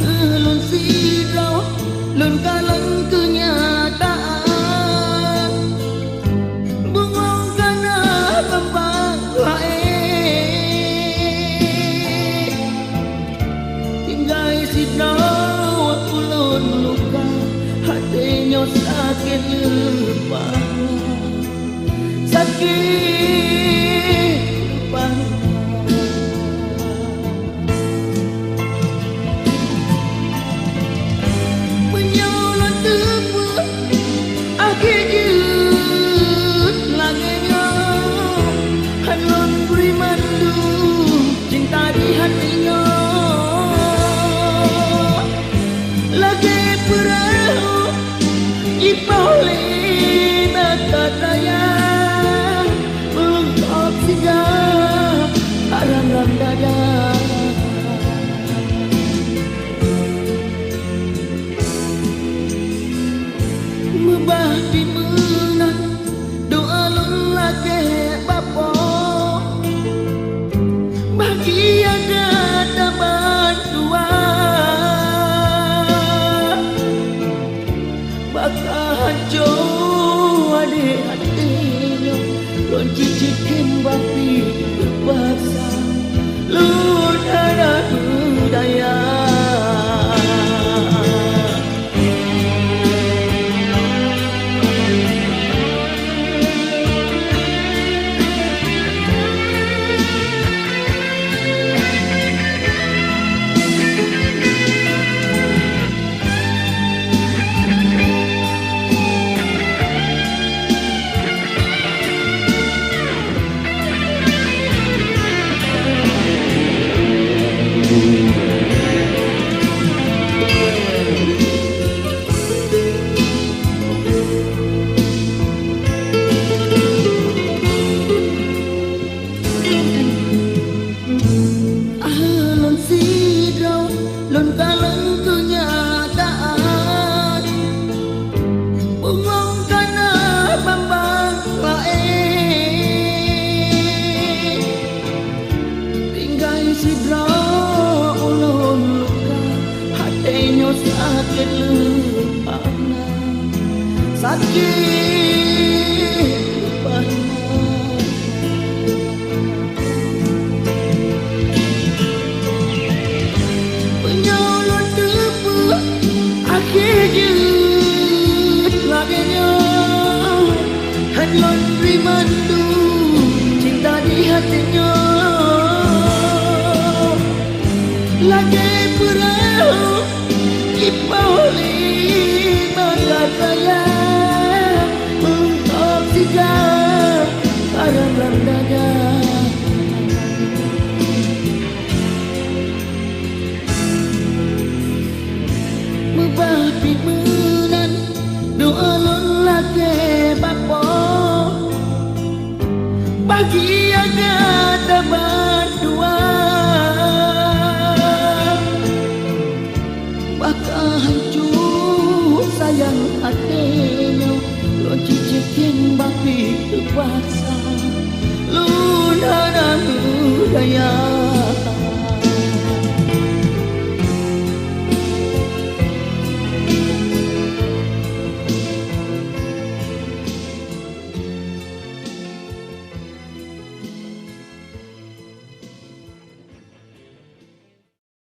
Lun sirau, lun kalang kenyataan. Bengong kana kembang lain. Tinggal sirau ulun luka, hatinya sakit lupa. Sakit lupa. Mebah di menang doa lun lagi bapa bahagia kata bandua bakal hancur adik hatinya lun cicikin bapi terpaksa lun ada budaya. Lun kalang kenyataan. Bengong kana bambang lain. Tinggal sidra ulun luka, hatinya sakit lupa. Sakit lupa. Lon rimandu cinta di hatinya lagi perahu kipau lima katanya untuk tiga barang rendahnya mebah pimenan doa lon lagi bapa bahagia kata berdua bakal hancur sayang hatinya lo cicikin bapi terpaksa lu ada budaya.